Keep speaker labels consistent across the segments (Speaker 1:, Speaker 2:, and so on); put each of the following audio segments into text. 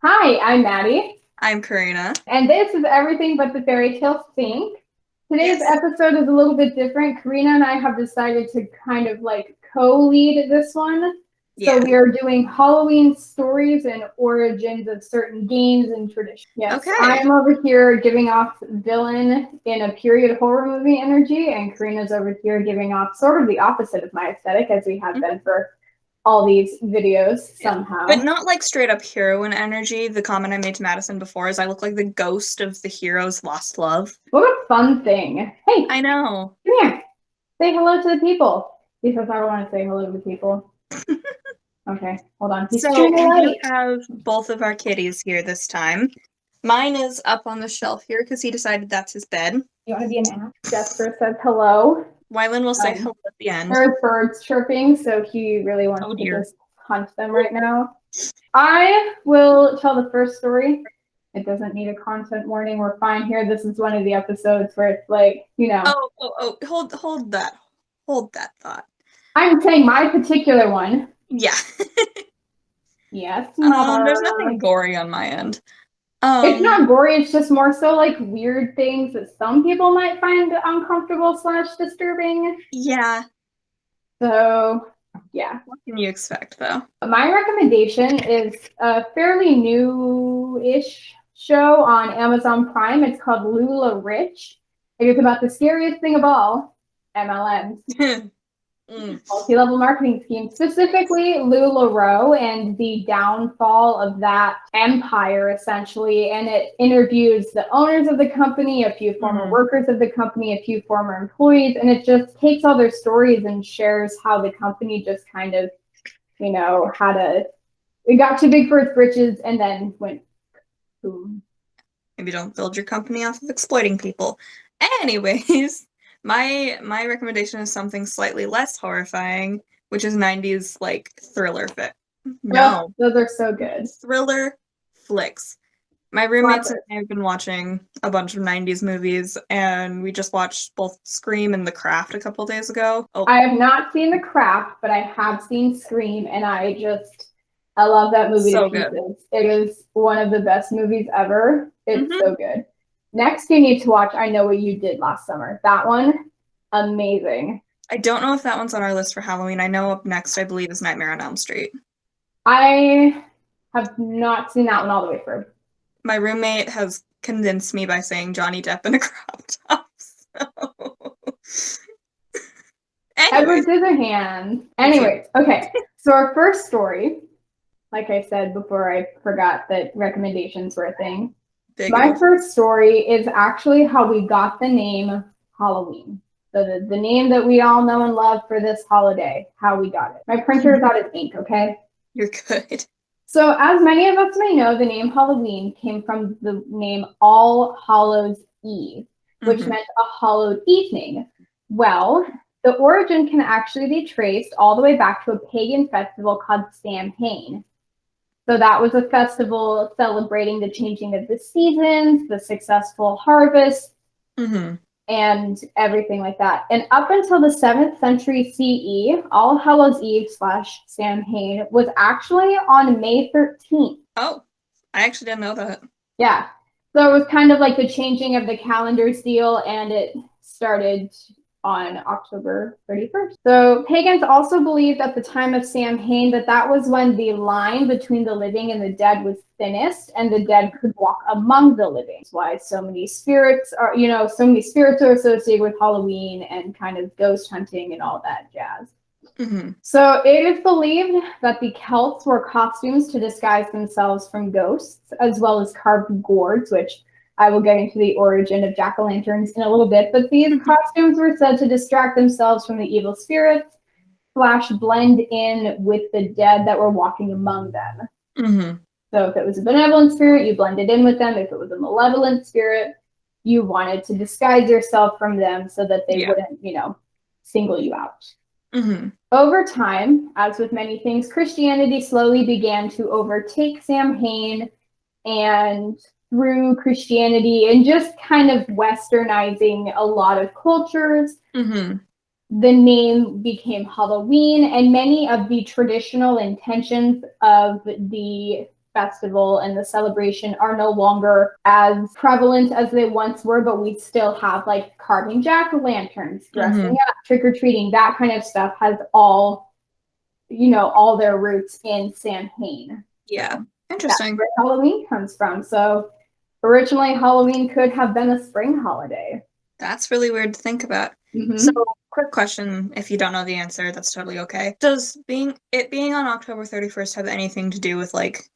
Speaker 1: Hi, I'm Maddie,
Speaker 2: I'm Karina.
Speaker 1: and this is Everything But the Fairy Tale Stink. Today's
Speaker 2: Yes.
Speaker 1: episode is a little bit different. Karina and I have decided to kind of like co-lead this one. So
Speaker 2: Yeah.
Speaker 1: we are doing Halloween stories and origins of certain games and traditions. Yes,
Speaker 2: Okay.
Speaker 1: I'm over here giving off villain in a period horror movie energy, and Karina's over here giving off sort of the opposite of my aesthetic, as we have
Speaker 2: Mhm.
Speaker 1: been for all these videos
Speaker 2: Yeah. But
Speaker 1: somehow.
Speaker 2: not like straight up heroine energy. The comment I made to Madison before is I look like the ghost of the hero's lost love.
Speaker 1: What a fun thing. Hey,
Speaker 2: I know.
Speaker 1: come here. Say hello to the people. Because I want to say hello to the people. Okay, hold on. He's
Speaker 2: So
Speaker 1: trying to
Speaker 2: we
Speaker 1: light.
Speaker 2: have both of our kitties here this time. Mine is up on the shelf here because he decided that's his bed.
Speaker 1: You want to be an ass? Jasper says hello.
Speaker 2: Wylan will say
Speaker 1: Um,
Speaker 2: hello at the end.
Speaker 1: there's birds chirping, so he really wants
Speaker 2: Oh
Speaker 1: to
Speaker 2: dear.
Speaker 1: just hunt them right now. I will tell the first story. It doesn't need a content warning. We're fine here. This is one of the episodes where it's like,
Speaker 2: Hold that. Hold that thought.
Speaker 1: I'm saying my particular one.
Speaker 2: Yeah.
Speaker 1: Yes, mother.
Speaker 2: There's nothing gory on my end.
Speaker 1: It's
Speaker 2: Um,
Speaker 1: not gory, it's just more so like weird things that some people might find uncomfortable slash disturbing.
Speaker 2: yeah.
Speaker 1: So, yeah.
Speaker 2: What can you expect, though?
Speaker 1: My recommendation is a fairly new-ish show on Amazon Prime. It's called Lula Rich. It is about the scariest thing of all, MLMs.
Speaker 2: Mm.
Speaker 1: Multi-level marketing scheme, specifically LuLaRoe and the downfall of that empire, essentially. And it interviews the owners of the company, a few former
Speaker 2: Mhm.
Speaker 1: workers of the company, a few former employees, and it just takes all their stories and shares how the company just kind of, had it got too big for its britches and then went boom.
Speaker 2: Maybe don't build your company off of exploiting people. Anyways, my recommendation is something slightly less horrifying, which is 90s like thriller fit.
Speaker 1: Oh,
Speaker 2: No,
Speaker 1: those are so good.
Speaker 2: thriller flicks. My roommates and
Speaker 1: Classic.
Speaker 2: I have been watching a bunch of 90s movies, and we just watched both Scream and The Craft a couple days ago. Oh,
Speaker 1: I have not seen The Craft, but I have seen Scream, and I love that movie to
Speaker 2: so good.
Speaker 1: pieces. It is one of the best movies ever. It's
Speaker 2: Hmm.
Speaker 1: so good. Next, you need to watch I Know What You Did Last Summer. That one, amazing.
Speaker 2: I don't know if that one's on our list for Halloween. I know up next, I believe, is Nightmare on Elm Street.
Speaker 1: I have not seen that one all the way through.
Speaker 2: My roommate has convinced me by saying Johnny Depp in a crop top. So.
Speaker 1: Edward
Speaker 2: Anyways,
Speaker 1: Scissorhands.
Speaker 2: that's you.
Speaker 1: Anyways, okay. So our first story, like I said before, I forgot that recommendations were a thing.
Speaker 2: Big
Speaker 1: My
Speaker 2: oof.
Speaker 1: first story is actually how we got the name Halloween. So the name that we all know and love for this holiday, how we got it. My printer is out of ink, okay?
Speaker 2: You're good.
Speaker 1: So as many of us may know, the name Halloween came from the name All Hallows Eve, which
Speaker 2: Hmm.
Speaker 1: meant a hallowed evening. Well, the origin can actually be traced all the way back to a pagan festival called Samhain. So that was a festival celebrating the changing of the seasons, the successful harvest,
Speaker 2: Hmm.
Speaker 1: and everything like that. And up until the 7th century CE, All Hallows Eve slash Samhain was actually on May 13th.
Speaker 2: Oh, I actually didn't know that.
Speaker 1: Yeah. So it was kind of like the changing of the calendar's deal, and it started on October 31st. So pagans also believed at the time of Samhain that that was when the line between the living and the dead was thinnest, and the dead could walk among the living. That's why so many spirits are associated with Halloween and kind of ghost hunting and all that jazz.
Speaker 2: Hmm.
Speaker 1: So it is believed that the Celts wore costumes to disguise themselves from ghosts, as well as carved gourds, which I will get into the origin of jack-o'-lanterns in a little bit. But these costumes were said to distract themselves from the evil spirits, slash blend in with the dead that were walking among them.
Speaker 2: Hmm.
Speaker 1: So if it was a benevolent spirit, you blended in with them. If it was a malevolent spirit, you wanted to disguise yourself from them so that they
Speaker 2: Yeah.
Speaker 1: wouldn't, single you out.
Speaker 2: Hmm.
Speaker 1: Over time, as with many things, Christianity slowly began to overtake Samhain, and through Christianity and just kind of westernizing a lot of cultures,
Speaker 2: Hmm.
Speaker 1: the name became Halloween, and many of the traditional intentions of the festival and the celebration are no longer as prevalent as they once were, but we still have like carving jack-o'-lanterns, dressing up, trick-or-treating, that kind of stuff has all, all their roots in Samhain.
Speaker 2: Yeah.
Speaker 1: So
Speaker 2: Interesting.
Speaker 1: that's where Halloween comes from. So originally Halloween could have been a spring holiday.
Speaker 2: That's really weird to think about.
Speaker 1: Mm-hmm.
Speaker 2: So, quick question, if you don't know the answer, that's totally okay. Does being on October 31st have anything to do with, like,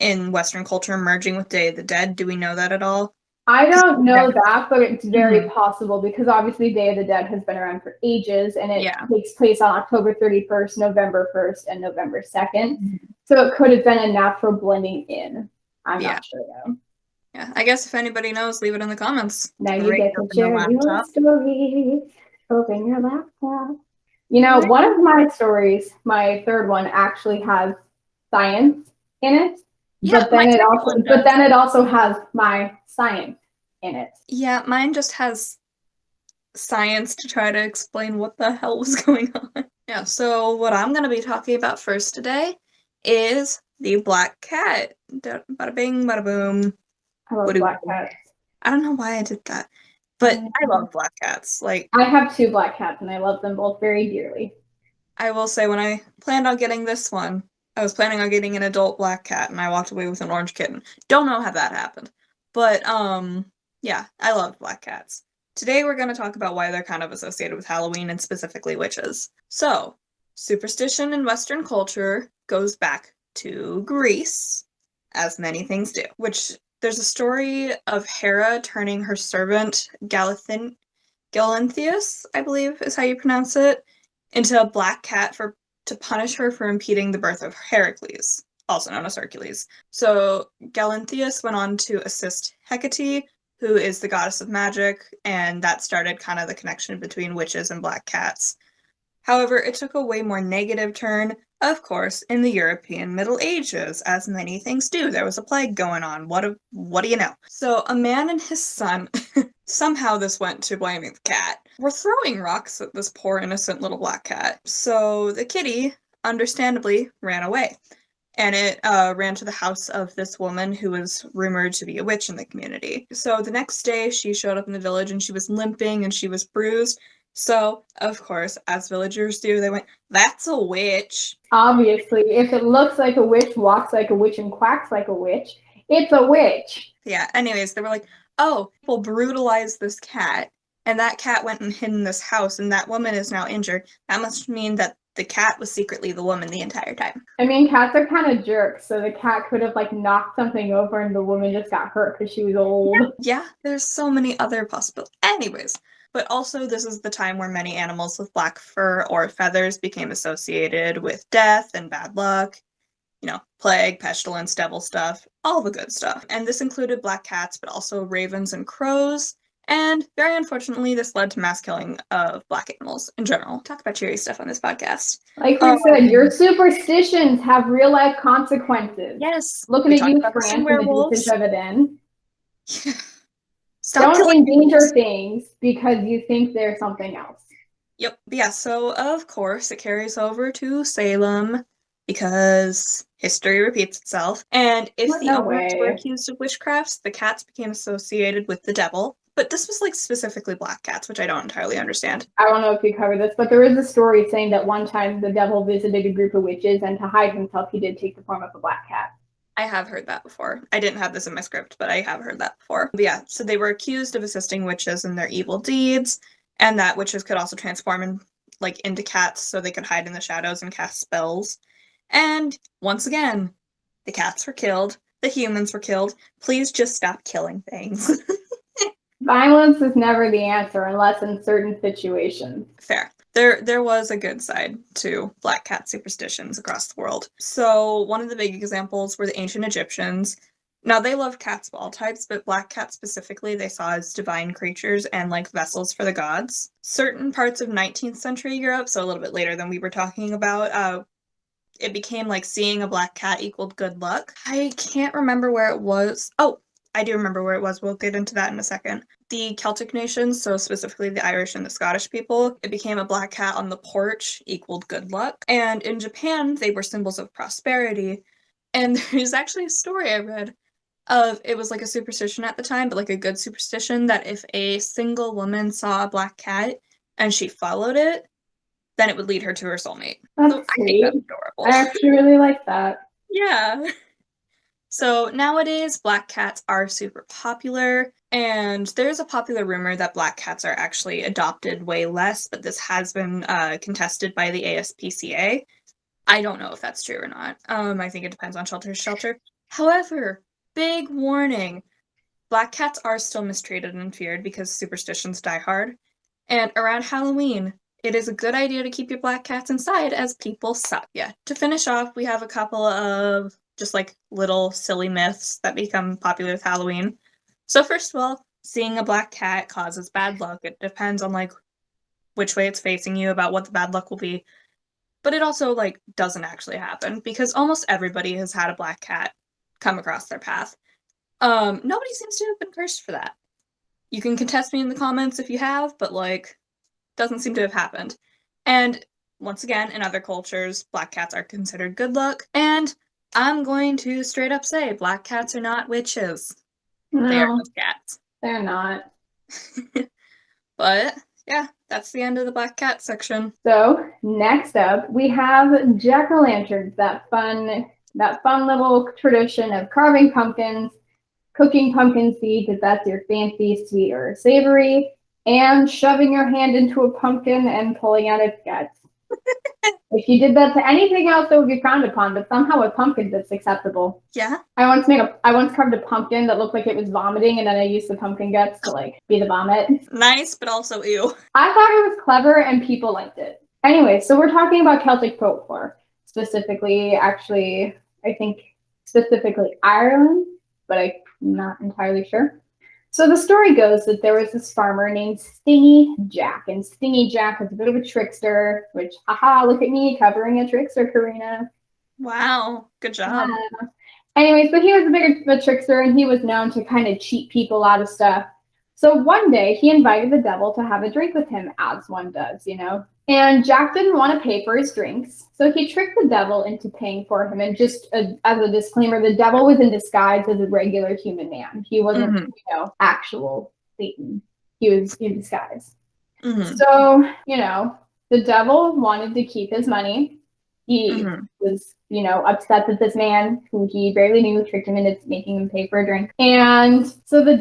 Speaker 2: in Western culture, merging with Day of the Dead? Do we know that at all?
Speaker 1: I don't know that, but it's very possible because obviously Day of the Dead has been around for ages and it takes place on October 31st, November 1st, and November 2nd. So it could have been a natural blending in. I'm not sure though.
Speaker 2: Yeah, I guess if anybody knows, leave it in the comments.
Speaker 1: Now you get to share your story. Open your laptop. One of my stories, my third one, actually has science in it.
Speaker 2: Yeah,
Speaker 1: but then it also has my science in it.
Speaker 2: Yeah, mine just has science to try to explain what the hell was going on. Yeah, so what I'm going to be talking about first today is the black cat. Bada bing, bada boom.
Speaker 1: I love black cats.
Speaker 2: I don't know why I did that, but I love black cats. Like,
Speaker 1: I have 2 black cats, and I love them both very dearly.
Speaker 2: I will say, when I planned on getting this one, I was planning on getting an adult black cat, and I walked away with an orange kitten. Don't know how that happened, but yeah, I love black cats. Today we're going to talk about why they're kind of associated with Halloween and specifically witches. So, superstition in Western culture goes back to Greece, as many things do, which there's a story of Hera turning her servant Galanthius, I believe is how you pronounce it, into a black cat to punish her for impeding the birth of Heracles, also known as Hercules. So Galanthius went on to assist Hecate, who is the goddess of magic, and that started kind of the connection between witches and black cats. However, it took a way more negative turn, of course, in the European Middle Ages, as many things do. There was a plague going on. What do you know? So a man and his son, somehow this went to blaming the cat, were throwing rocks at this poor innocent little black cat. So the kitty, understandably, ran away. And it ran to the house of this woman who was rumored to be a witch in the community. So the next day, she showed up in the village and she was limping and she was bruised. So, of course, as villagers do, they went, "That's a witch."
Speaker 1: Obviously, if it looks like a witch, walks like a witch, and quacks like a witch, it's a witch.
Speaker 2: Yeah, anyways, they were like, "Oh, people brutalized this cat, and that cat went and hid in this house, and that woman is now injured. That must mean that the cat was secretly the woman the entire time."
Speaker 1: I mean, cats are kind of jerks, so the cat could have, knocked something over and the woman just got hurt because she was old.
Speaker 2: Yeah, there's so many other possibilities. Anyways, but also this is the time where many animals with black fur or feathers became associated with death and bad luck. Plague, pestilence, devil stuff, all the good stuff. And this included black cats, but also ravens and crows. And very unfortunately, this led to mass killing of black animals in general. Talk about cheery stuff on this podcast.
Speaker 1: Like we said, your superstitions have real life consequences.
Speaker 2: Yes.
Speaker 1: Looking at you, France, and the dosage of it in.
Speaker 2: Stop
Speaker 1: Don't endanger things because you think they're something else.
Speaker 2: Yep. Yeah, so of course it carries over to Salem because history repeats itself. And if the owners were accused of witchcrafts, the cats became associated with the devil. But this was specifically black cats, which I don't entirely understand.
Speaker 1: I don't know if you covered this, but there is a story saying that one time the devil visited a group of witches, and to hide himself, he did take the form of a black cat.
Speaker 2: I have heard that before. I didn't have this in my script, but I have heard that before. But yeah, so they were accused of assisting witches in their evil deeds, and that witches could also transform into cats so they could hide in the shadows and cast spells. And once again, the cats were killed, the humans were killed. Please just stop killing things.
Speaker 1: Violence is never the answer unless in certain situations.
Speaker 2: Fair. There was a good side to black cat superstitions across the world. So one of the big examples were the ancient Egyptians. Now, they loved cats of all types, but black cats specifically they saw as divine creatures and vessels for the gods. Certain parts of 19th century Europe, so a little bit later than we were talking about, it became seeing a black cat equaled good luck. I can't remember where it was. Oh, I do remember where it was. We'll get into that in a second. The Celtic nations, so specifically the Irish and the Scottish people, it became a black cat on the porch equaled good luck. And in Japan, they were symbols of prosperity. And there's actually a story I read of, it was like a superstition at the time, but like a good superstition, that if a single woman saw a black cat and she followed it, then it would lead her to her soulmate.
Speaker 1: That's
Speaker 2: So I think
Speaker 1: sweet.
Speaker 2: that's
Speaker 1: I
Speaker 2: adorable.
Speaker 1: actually really like that.
Speaker 2: Yeah. So nowadays, black cats are super popular, and there's a popular rumor that black cats are actually adopted way less, but this has been contested by the ASPCA. I don't know if that's true or not. I think it depends on shelter to shelter. However, big warning, black cats are still mistreated and feared because superstitions die hard. And around Halloween, it is a good idea to keep your black cats inside as people suck. Yeah. To finish off, we have a couple of just like little silly myths that become popular with Halloween. So first of all, seeing a black cat causes bad luck. It depends on like which way it's facing you about what the bad luck will be. But it also like doesn't actually happen because almost everybody has had a black cat come across their path. Nobody seems to have been cursed for that. You can contest me in the comments if you have, but like doesn't seem to have happened. And once again, in other cultures, black cats are considered good luck. And I'm going to straight up say black cats are not witches. They are
Speaker 1: No,
Speaker 2: just cats.
Speaker 1: they're not.
Speaker 2: But yeah, that's the end of the black cat section.
Speaker 1: So next up, we have jack-o'-lanterns, that fun little tradition of carving pumpkins, cooking pumpkin seeds if that's your fancy, sweet, or savory, and shoving your hand into a pumpkin and pulling out its guts. If you did that to anything else, that would be frowned upon, but somehow with pumpkins, it's acceptable.
Speaker 2: Yeah.
Speaker 1: I once carved a pumpkin that looked like it was vomiting, and then I used the pumpkin guts to like be the vomit.
Speaker 2: Nice, but also ew.
Speaker 1: I thought it was clever, and people liked it. Anyway, so we're talking about Celtic folklore, specifically, actually, I think specifically Ireland, but I'm not entirely sure. So the story goes that there was this farmer named Stingy Jack, and Stingy Jack was a bit of a trickster, which, haha, look at me covering a trickster, Karina.
Speaker 2: Wow, good job.
Speaker 1: Yeah. Anyway, so he was a big of a trickster, and he was known to kind of cheat people out of stuff. So one day, he invited the devil to have a drink with him, as one does, you know. And Jack didn't want to pay for his drinks, so he tricked the devil into paying for him. And just as a disclaimer, the devil was in disguise as a regular human man. He wasn't, you know, actual Satan. He was in disguise. So, you know, the devil wanted to keep his money. He was, you know, upset that this man, who he barely knew, tricked him into making him pay for a drink. And so the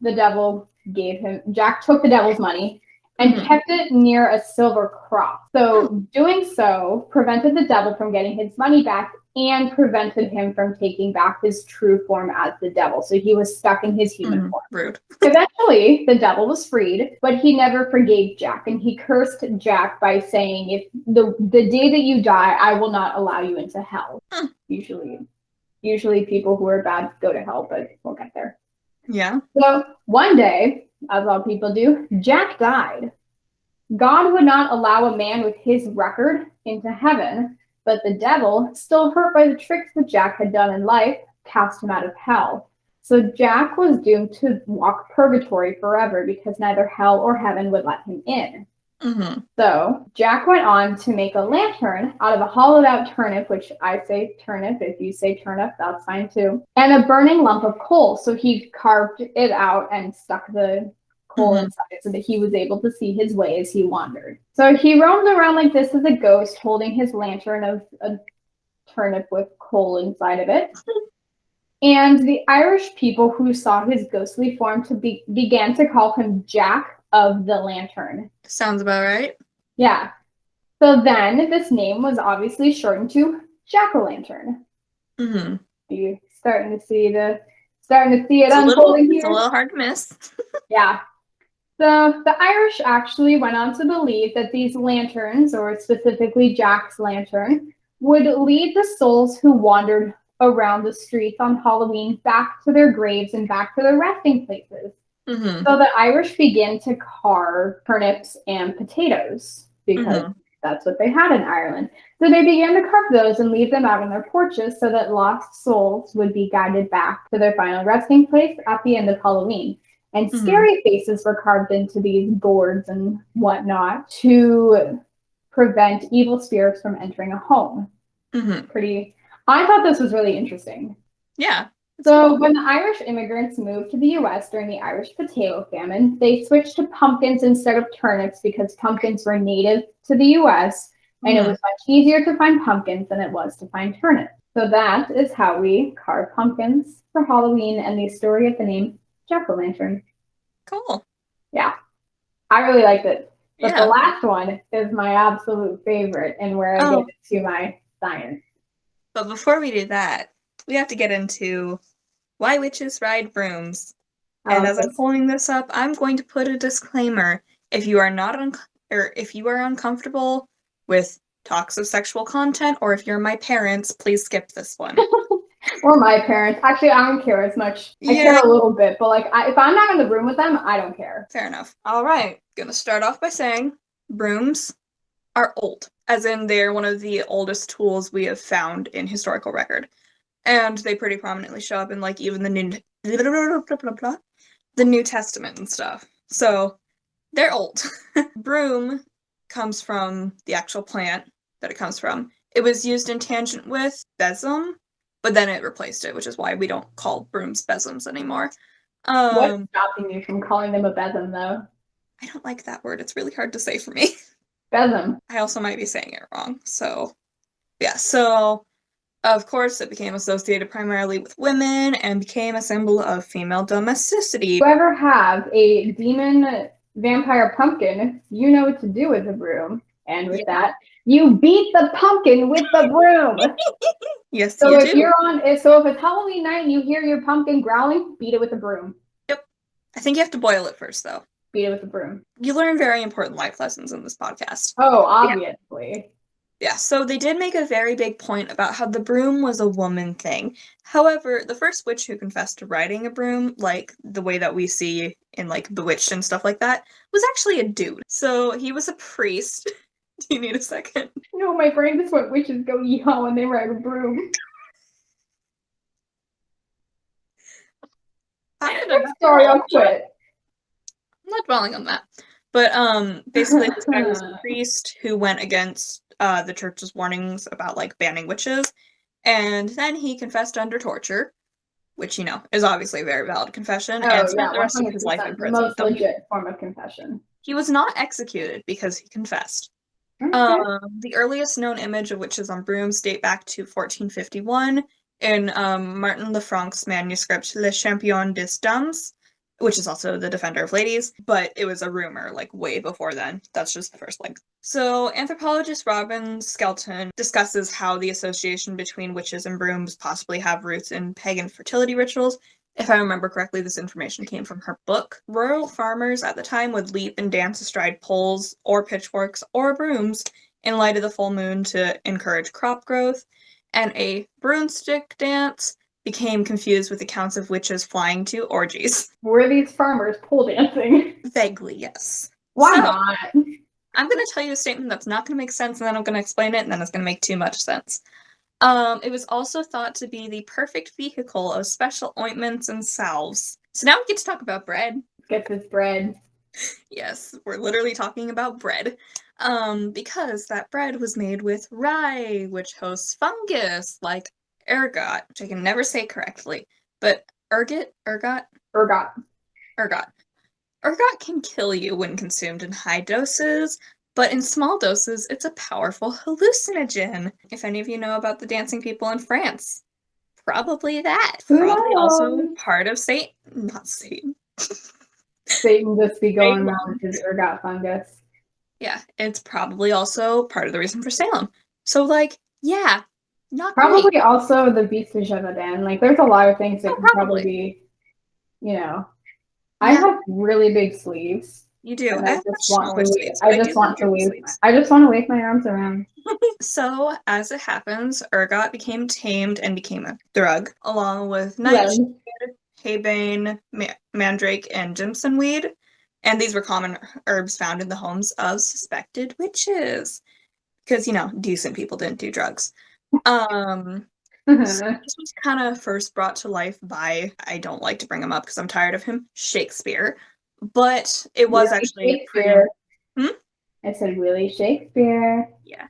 Speaker 1: devil gave him, Jack took the devil's money and kept it near a silver cross. So doing so prevented the devil from getting his money back and prevented him from taking back his true form as the devil. So he was stuck in his human form.
Speaker 2: Rude.
Speaker 1: Eventually, the devil was freed, but he never forgave Jack, and he cursed Jack by saying, if the day that you die, I will not allow you into hell. Usually people who are bad go to hell, but we'll get there.
Speaker 2: Yeah.
Speaker 1: So one day, as all people do, Jack died. God would not allow a man with his record into heaven, but the devil, still hurt by the tricks that Jack had done in life, cast him out of hell. So Jack was doomed to walk purgatory forever because neither hell or heaven would let him in. So Jack went on to make a lantern out of a hollowed out turnip, which I say turnip. If you say turnip, that's fine too. And a burning lump of coal. So he carved it out and stuck the coal inside it so that he was able to see his way as he wandered. So he roamed around like this as a ghost, holding his lantern of a turnip with coal inside of it. And the Irish people who saw his ghostly form began to call him Jack of the Lantern.
Speaker 2: Sounds about right.
Speaker 1: Yeah. So then this name was obviously shortened to Jack-o'-lantern. You starting to see it unfolding here?
Speaker 2: It's a little hard to miss.
Speaker 1: Yeah. So the Irish actually went on to believe that these lanterns, or specifically Jack's lantern, would lead the souls who wandered around the streets on Halloween back to their graves and back to their resting places. So the Irish began to carve turnips and potatoes because that's what they had in Ireland. So they began to carve those and leave them out on their porches so that lost souls would be guided back to their final resting place at the end of Halloween. And scary faces were carved into these boards and whatnot to prevent evil spirits from entering a home. I thought this was really interesting.
Speaker 2: Yeah.
Speaker 1: So
Speaker 2: Cool.
Speaker 1: when the Irish immigrants moved to the US during the Irish potato famine, they switched to pumpkins instead of turnips because pumpkins were native to the US and it was much easier to find pumpkins than it was to find turnips. So that is how we carve pumpkins for Halloween and the story of the name Jack-o'-lantern.
Speaker 2: Cool.
Speaker 1: Yeah, I really liked it. But the
Speaker 2: Yeah.
Speaker 1: last one is my absolute favorite and where I get into my science.
Speaker 2: But before we do that, we have to get into why witches ride brooms. And as I'm pulling this up, I'm going to put a disclaimer. If you are not if you are uncomfortable with talks of sexual content, or if you're my parents, please skip this one.
Speaker 1: Or my parents. Actually, I don't care as much. I care a little bit, but like, if I'm not in the room with them, I don't care.
Speaker 2: Fair enough. All right. Gonna start off by saying brooms are old, as in they're one of the oldest tools we have found in historical record. And they pretty prominently show up in like even the New Testament and stuff. So they're old. Broom comes from the actual plant that it comes from. It was used in tangent with besom, but then it replaced it, which is why we don't call brooms besoms anymore.
Speaker 1: What's stopping you from calling them a besom, though?
Speaker 2: I don't like that word. It's really hard to say for me.
Speaker 1: Besom.
Speaker 2: I also might be saying it wrong. So, yeah. So, of course, it became associated primarily with women and became a symbol of female domesticity.
Speaker 1: If you ever have a demon vampire pumpkin, you know what to do with the broom. And with that, you beat the pumpkin with the broom.
Speaker 2: Yes,
Speaker 1: so
Speaker 2: you
Speaker 1: if
Speaker 2: do.
Speaker 1: if it's Halloween night and you hear your pumpkin growling, beat it with a broom.
Speaker 2: Yep. I think you have to boil it first, though.
Speaker 1: Beat it with a broom.
Speaker 2: You learn very important life lessons in this podcast.
Speaker 1: Oh, obviously.
Speaker 2: Yeah, so they did make a very big point about how the broom was a woman thing. However, the first witch who confessed to riding a broom, like the way that we see in like Bewitched and stuff like that, was actually a dude. So he was a priest. Do you need a second?
Speaker 1: No, my brain just went witches go yeehaw when they ride a broom. I'm sorry, I'll quit.
Speaker 2: I'm not dwelling on that. But basically this guy was a priest who went against the church's warnings about like banning witches, and then he confessed under torture, which is obviously a very valid confession, and spent the rest of his life in prison.
Speaker 1: The most legit form of confession.
Speaker 2: He was not executed because he confessed. Okay. The earliest known image of witches on brooms date back to 1451 in Martin Lefranc's manuscript Le Champion des Dames, which is also the Defender of Ladies, but it was a rumor, like, way before then. That's just the first link. So, anthropologist Robin Skelton discusses how the association between witches and brooms possibly have roots in pagan fertility rituals. If I remember correctly, this information came from her book. Rural farmers at the time would leap and dance astride poles or pitchforks or brooms in light of the full moon to encourage crop growth, and a broomstick dance became confused with accounts of witches flying to orgies.
Speaker 1: Were these farmers pole dancing?
Speaker 2: Vaguely, yes.
Speaker 1: Why not?
Speaker 2: I'm going to tell you a statement that's not going to make sense, and then I'm going to explain it, and then it's going to make too much sense. It was also thought to be the perfect vehicle of special ointments and salves. So now we get to talk about bread.
Speaker 1: Get this bread.
Speaker 2: Yes, we're literally talking about bread. Because that bread was made with rye, which hosts fungus, like ergot, which I can never say correctly, but ergot can kill you when consumed in high doses, but in small doses, it's a powerful hallucinogen. If any of you know about the dancing people in France, probably that. Probably also part of Satan. Not Satan.
Speaker 1: Satan just be going around with his ergot fungus.
Speaker 2: Yeah, it's probably also part of the reason for Salem. So, like, yeah, not
Speaker 1: probably
Speaker 2: great.
Speaker 1: Also the Beast of Gévaudan. Like, there's a lot of things that can probably be, I have really big sleeves.
Speaker 2: You do.
Speaker 1: I just want to wave my arms around.
Speaker 2: So, as it happens, ergot became tamed and became a drug, along with nightshade, haybane, mandrake, and jimson weed. And these were common herbs found in the homes of suspected witches. Because, decent people didn't do drugs. So this was kind of first brought to life by, I don't like to bring him up because I'm tired of him, Shakespeare. But it was actually
Speaker 1: Shakespeare. I said Willie Shakespeare.
Speaker 2: Yeah.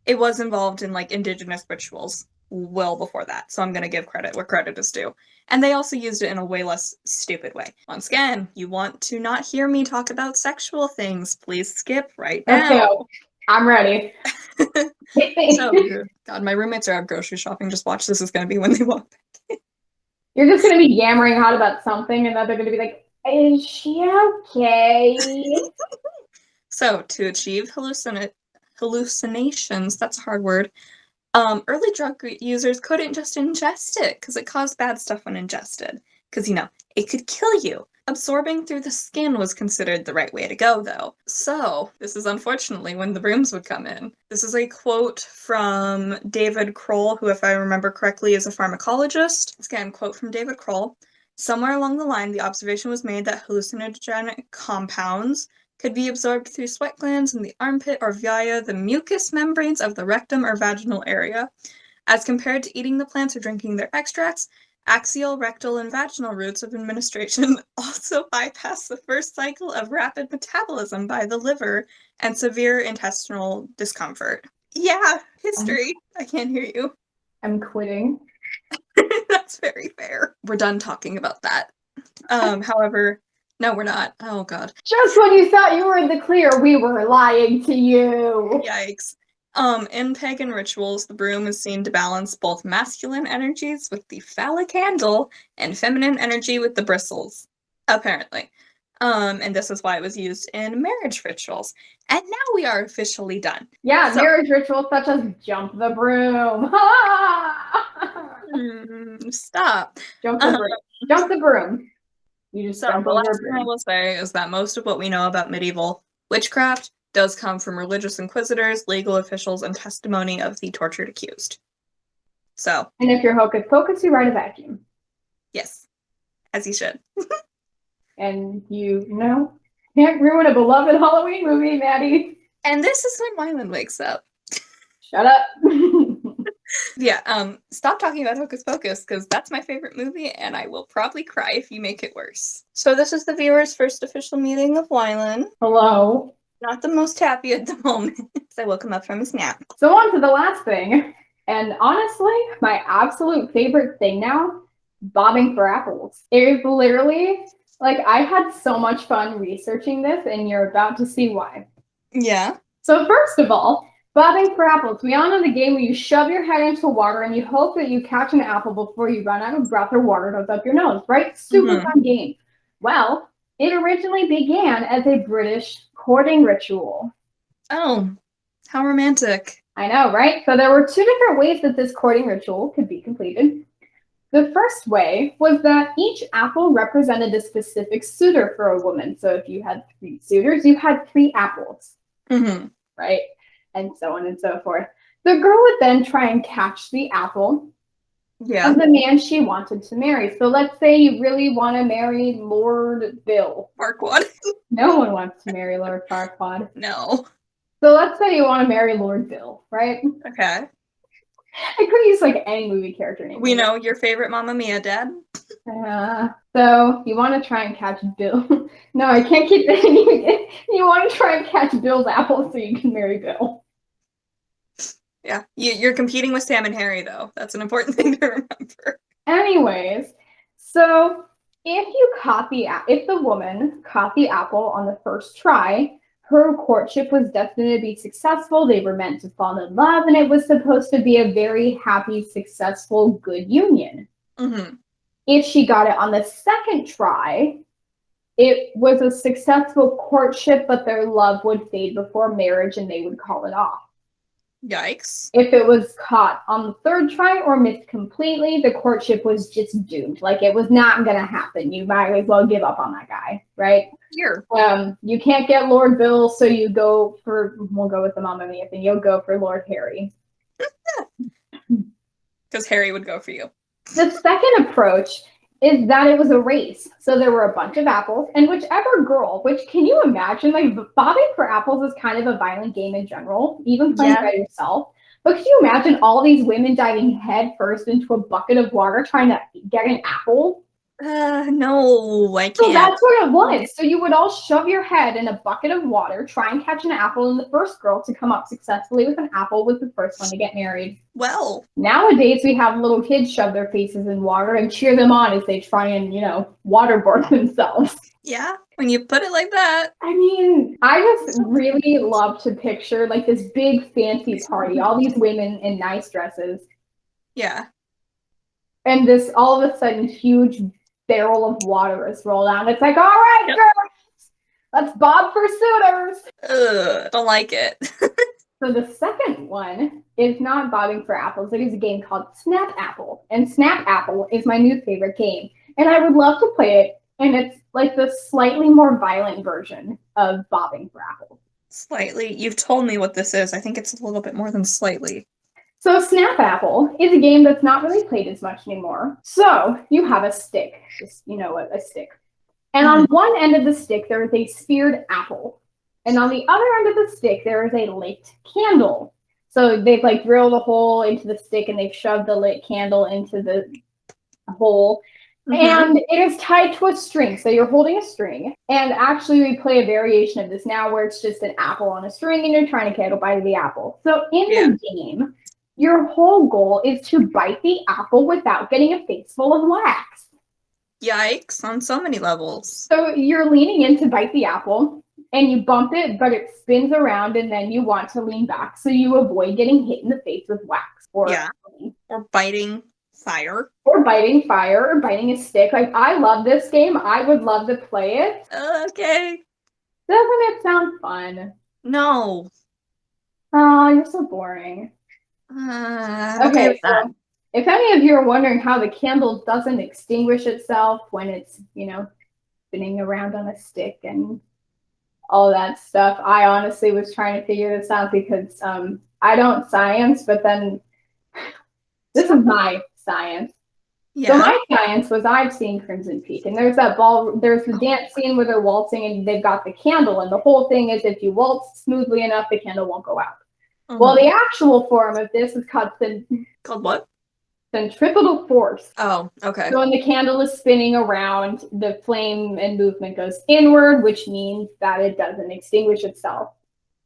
Speaker 2: It was involved in, like, indigenous rituals well before that, so I'm going to give credit where credit is due. And they also used it in a way less stupid way. Once again, you want to not hear me talk about sexual things, please skip right now.
Speaker 1: Let's go. I'm ready.
Speaker 2: So good. God, my roommates are out grocery shopping. Just watch, this is going to be when they walk back.
Speaker 1: You're just going to be yammering hot about something, and then they're going to be like, is she okay?
Speaker 2: So, to achieve hallucinations, that's a hard word, early drug users couldn't just ingest it because it caused bad stuff when ingested. Because, you know, it could kill you. Absorbing through the skin was considered the right way to go, though. So, this is unfortunately when the Brooms would come in. This is a quote from David Kroll, who, if I remember correctly, is a pharmacologist. Again, quote from David Kroll. Somewhere along the line, the observation was made that hallucinogenic compounds could be absorbed through sweat glands in the armpit or via the mucous membranes of the rectum or vaginal area. As compared to eating the plants or drinking their extracts, axial, rectal, and vaginal routes of administration also bypass the first cycle of rapid metabolism by the liver and severe intestinal discomfort. Yeah, history. I can't hear you.
Speaker 1: I'm quitting.
Speaker 2: That's very fair. We're done talking about that. However, no, we're not. Oh, God.
Speaker 1: Just when you thought you were in the clear, we were lying to you.
Speaker 2: Yikes. In pagan rituals, the broom is seen to balance both masculine energies with the phallic handle and feminine energy with the bristles, apparently. And this is why it was used in marriage rituals. And now we are officially done.
Speaker 1: Yeah, marriage rituals such as jump the broom.
Speaker 2: Stop.
Speaker 1: Jump the broom. Jump the broom. You just jump
Speaker 2: The
Speaker 1: over
Speaker 2: last
Speaker 1: a
Speaker 2: thing I
Speaker 1: broom.
Speaker 2: will say is that most of what we know about medieval witchcraft does come from religious inquisitors, legal officials, and testimony of the tortured accused. So.
Speaker 1: And if you're hocus pocus, you ride a vacuum.
Speaker 2: Yes, as you should.
Speaker 1: And you know, can't ruin a beloved Halloween movie, Maddie.
Speaker 2: And this is when Wyland wakes up.
Speaker 1: Shut up.
Speaker 2: Yeah, stop talking about Hocus Pocus, because that's my favorite movie, and I will probably cry if you make it worse. So this is the viewer's first official meeting of Wyland.
Speaker 1: Hello.
Speaker 2: Not the most happy at the moment. I woke him up from his nap.
Speaker 1: So on to the last thing. And honestly, my absolute favorite thing now, bobbing for apples. It is literally, like, I had so much fun researching this, and you're about to see why.
Speaker 2: Yeah.
Speaker 1: So first of all, bobbing for apples. We all know the game where you shove your head into water and you hope that you catch an apple before you run out of breath or water goes up your nose, right? Super fun game. Well, it originally began as a British courting ritual.
Speaker 2: Oh, how romantic.
Speaker 1: I know, right? So there were two different ways that this courting ritual could be completed. The first way was that each apple represented a specific suitor for a woman. So if you had 3 suitors, you had 3 apples, right? And so on and so forth. The girl would then try and catch the apple of the man she wanted to marry. So let's say you really want to marry Lord Bill.
Speaker 2: Farquaad.
Speaker 1: No one wants to marry Lord Farquaad.
Speaker 2: No.
Speaker 1: So let's say you want to marry Lord Bill, right?
Speaker 2: Okay.
Speaker 1: I could use like any movie character name.
Speaker 2: We know your favorite Mamma Mia, Dad.
Speaker 1: So you want to try and catch Bill. No, I can't keep that. You want to try and catch Bill's apple so you can marry Bill.
Speaker 2: Yeah, you're competing with Sam and Harry, though. That's an important thing to remember.
Speaker 1: Anyways, so if the woman caught the apple on the first try, her courtship was destined to be successful. They were meant to fall in love, and it was supposed to be a very happy, successful, good union. If she got it on the second try, it was a successful courtship, but their love would fade before marriage and they would call it off.
Speaker 2: Yikes.
Speaker 1: If it was caught on the third try or missed completely, the courtship was just doomed. Like, it was not going to happen. You might as well give up on that guy, right?
Speaker 2: Here.
Speaker 1: You can't get Lord Bill, so we'll go with the Mamma Mia thing. You'll go for Lord Harry.
Speaker 2: Because Harry would go for you.
Speaker 1: The second approach is that it was a race. So there were a bunch of apples, and whichever girl, which can you imagine, like bobbing for apples is kind of a violent game in general, even playing by yourself. But could you imagine all these women diving head first into a bucket of water trying to get an apple?
Speaker 2: No, I
Speaker 1: So
Speaker 2: can't.
Speaker 1: that's what it was. So you would all shove your head in a bucket of water, try and catch an apple, and the first girl to come up successfully with an apple was the first one to get married.
Speaker 2: Well,
Speaker 1: Nowadays, we have little kids shove their faces in water and cheer them on as they try and, waterboard themselves.
Speaker 2: yeah, when you put it like that.
Speaker 1: I mean, I just really love to picture like this big fancy party, all these women in nice dresses,
Speaker 2: Yeah.
Speaker 1: and this all of a sudden huge barrel of water is rolled out. It's like, all right,
Speaker 2: Yep.
Speaker 1: girls, let's bob for suitors.
Speaker 2: Ugh, don't like it.
Speaker 1: So the second one is not bobbing for apples. It is a game called Snap Apple. And Snap Apple is my new favorite game. And I would love to play it. And it's like the slightly more violent version of bobbing for apples.
Speaker 2: Slightly. You've told me what this is. I think it's a little bit more than slightly.
Speaker 1: So Snap Apple is a game that's not really played as much anymore. So you have a stick, just, a stick. And on one end of the stick, there is a sphered apple. And on the other end of the stick, there is a lit candle. So they've like drilled a hole into the stick and they've shoved the lit candle into the hole. And it is tied to a string. So you're holding a string. And actually, we play a variation of this now where it's just an apple on a string and you're trying to get a bite of the apple. So in the game, your whole goal is to bite the apple without getting a face full of wax.
Speaker 2: Yikes, on so many levels.
Speaker 1: So you're leaning in to bite the apple and you bump it, but it spins around and then you want to lean back so you avoid getting hit in the face with wax or
Speaker 2: biting fire.
Speaker 1: Or biting fire or biting a stick. Like, I love this game. I would love to play it.
Speaker 2: Okay.
Speaker 1: Doesn't it sound fun?
Speaker 2: No.
Speaker 1: Oh, you're so boring.
Speaker 2: Okay,
Speaker 1: so if any of you are wondering how the candle doesn't extinguish itself when it's, spinning around on a stick and all that stuff, I honestly was trying to figure this out because I don't science, but then this is my science.
Speaker 2: Yeah.
Speaker 1: So my science was I've seen Crimson Peak, and there's the dance scene where they're waltzing and they've got the candle, and the whole thing is if you waltz smoothly enough, the candle won't go out. Well, the actual form of this is called
Speaker 2: what?
Speaker 1: Centripetal force.
Speaker 2: Oh, okay.
Speaker 1: So when the candle is spinning around, the flame and movement goes inward, which means that it doesn't extinguish itself.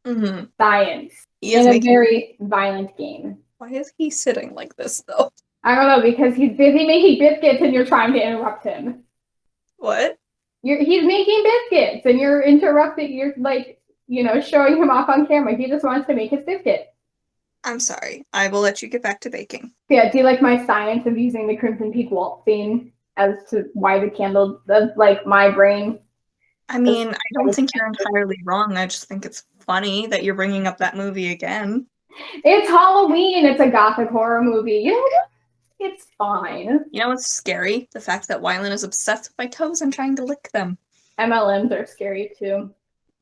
Speaker 1: Science. In a very violent game.
Speaker 2: Why is he sitting like this, though?
Speaker 1: I don't know, because he's busy making biscuits and you're trying to interrupt him.
Speaker 2: What?
Speaker 1: He's making biscuits and you're interrupting. You're like, showing him off on camera. He just wants to make his biscuit.
Speaker 2: I'm sorry. I will let you get back to baking.
Speaker 1: Yeah, do you like my science of using the Crimson Peak waltz scene as to why the candle does, like, my brain?
Speaker 2: I mean, I don't think you're entirely wrong. I just think it's funny that you're bringing up that movie again.
Speaker 1: It's Halloween. It's a gothic horror movie. It's fine.
Speaker 2: You know what's scary? The fact that Wylan is obsessed with my toes and trying to lick them.
Speaker 1: MLMs are scary too.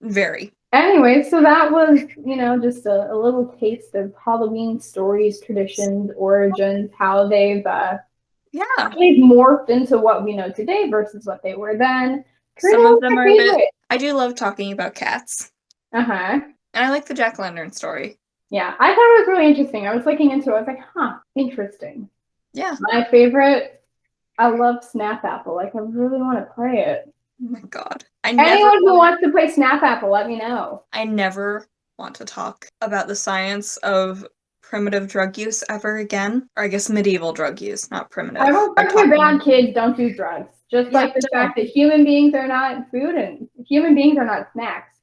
Speaker 2: Very.
Speaker 1: Anyway, so that was, just a little taste of Halloween stories, traditions, origins, how they've morphed into what we know today versus what they were then.
Speaker 2: Some of them are a bit. I do love talking about cats.
Speaker 1: And
Speaker 2: I like the Jackalantern story.
Speaker 1: Yeah, I thought it was really interesting. I was looking into it. I was like, interesting.
Speaker 2: Yeah.
Speaker 1: My favorite, I love Snap Apple. Like, I really want to play it.
Speaker 2: Oh my god.
Speaker 1: Anyone who wants to play Snap Apple, let me know.
Speaker 2: I never want to talk about the science of primitive drug use ever again. Or I guess medieval drug use, not primitive.
Speaker 1: I don't think bad kids don't do drugs. Just like the fact that human beings are not food and human beings are not snacks.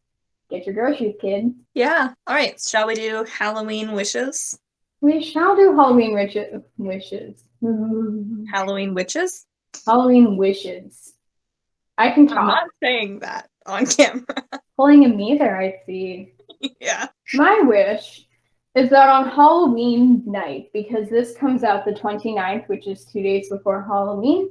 Speaker 1: Get your groceries, kid.
Speaker 2: Yeah. All right. Shall we do Halloween wishes?
Speaker 1: We shall do Halloween wishes.
Speaker 2: Halloween witches?
Speaker 1: Halloween wishes. I can talk.
Speaker 2: I'm not saying that on camera.
Speaker 1: Pulling a me there, I see.
Speaker 2: Yeah.
Speaker 1: My wish is that on Halloween night, because this comes out the 29th, which is 2 days before Halloween,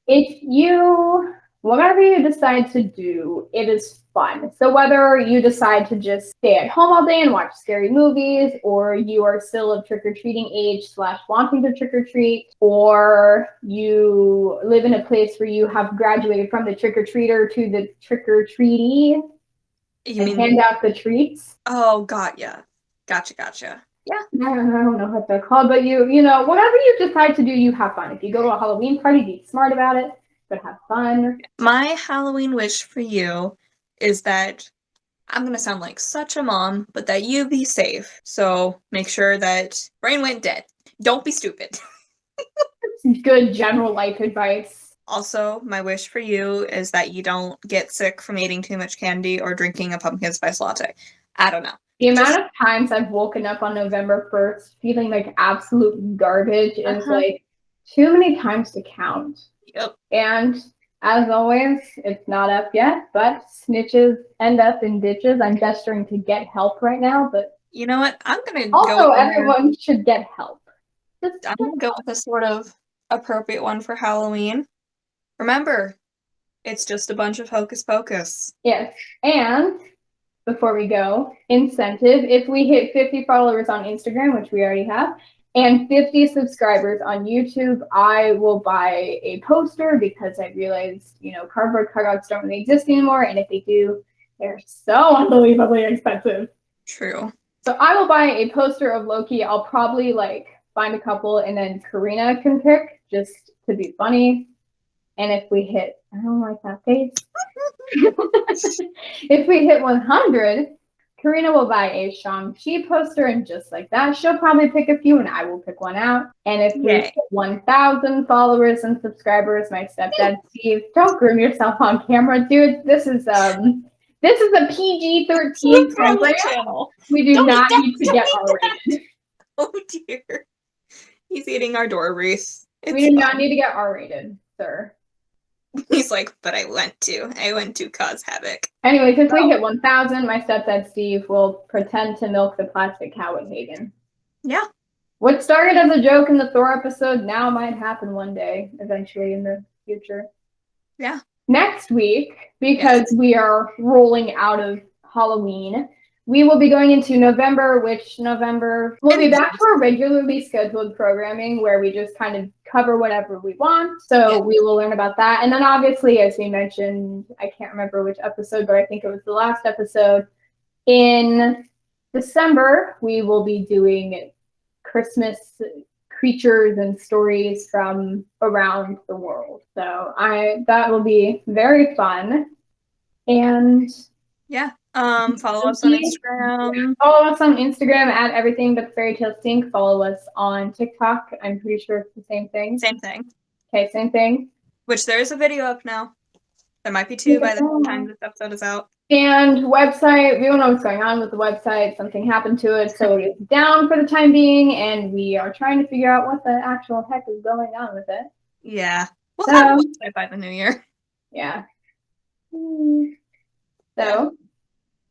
Speaker 1: if you, whatever you decide to do, it is fun. So whether you decide to just stay at home all day and watch scary movies, or you are still of trick-or-treating age / wanting to trick-or-treat, or you live in a place where you have graduated from the trick-or-treater to the trick-or-treatee and hand out the treats.
Speaker 2: Oh, got ya. Gotcha. Yeah.
Speaker 1: I don't know what they're called, but you know, whatever you decide to do, you have fun. If you go to a Halloween party, be smart about it. but have fun.
Speaker 2: My Halloween wish for you is that I'm gonna sound like such a mom, but that you be safe. So make sure that Brain went dead. Don't be stupid.
Speaker 1: Good general life advice.
Speaker 2: Also, my wish for you is that you don't get sick from eating too much candy or drinking a pumpkin spice latte. I don't know.
Speaker 1: The amount of times I've woken up on November 1st feeling like absolute garbage is like too many times to count.
Speaker 2: Yep.
Speaker 1: And as always, it's not up yet, but snitches end up in ditches. I'm gesturing to get help right now, but
Speaker 2: you know what? I'm gonna
Speaker 1: also everyone should get help.
Speaker 2: I'm gonna go with a sort of appropriate one for Halloween. Remember, it's just a bunch of hocus pocus.
Speaker 1: Yes, and before we go, incentive, if we hit 50 followers on Instagram, which we already have, and 50 subscribers on YouTube, I will buy a poster because I realized, cardboard cutouts don't really exist anymore, and if they do, they're so unbelievably expensive.
Speaker 2: True.
Speaker 1: So I will buy a poster of Loki. I'll probably find a couple, and then Karina can pick just to be funny. And if we hit, I don't like that face. If we hit 100, Karina will buy a Shang-Chi poster, and just like that, she'll probably pick a few, and I will pick one out. And if we hit 1,000 followers and subscribers, my stepdad Steve, don't groom yourself on camera, dude. This is a PG-13 channel. We do not need to get R-rated.
Speaker 2: Oh dear, he's eating our door wreath.
Speaker 1: We do not need to get R-rated, sir.
Speaker 2: He's like, but I went to cause havoc.
Speaker 1: Anyways, if we hit 1,000, my stepdad Steve will pretend to milk the plastic cow with Hagen.
Speaker 2: Yeah.
Speaker 1: What started as a joke in the Thor episode now might happen one day, eventually in the future.
Speaker 2: Yeah.
Speaker 1: Next week, because we are rolling out of Halloween, we will be going into November, we'll be back to our regularly scheduled programming where we just kind of cover whatever we want. So we will learn about that. And then obviously, as we mentioned, I can't remember which episode, but I think it was the last episode. In December, we will be doing Christmas creatures and stories from around the world. So that will be very fun. And
Speaker 2: follow us on Instagram.
Speaker 1: Follow us on Instagram at everything but fairy tale stink. Follow us on TikTok. I'm pretty sure it's the same thing.
Speaker 2: Same thing.
Speaker 1: Okay, same thing.
Speaker 2: Which there is a video up now. There might be two by the time this episode is out. And
Speaker 1: website, we don't know what's going on with the website. Something happened to it, so it's down for the time being, and we are trying to figure out what the actual heck is going on with it.
Speaker 2: Yeah. We'll have a website by the new year.
Speaker 1: Yeah. So,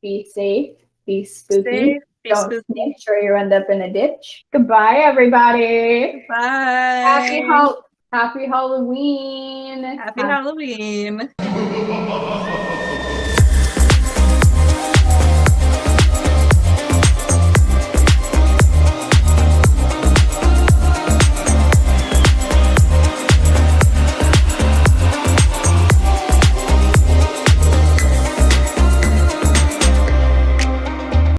Speaker 1: be safe, be spooky, don't snitch or you end up in a ditch. Goodbye, everybody.
Speaker 2: Bye.
Speaker 1: Happy Halloween.
Speaker 2: Happy Halloween.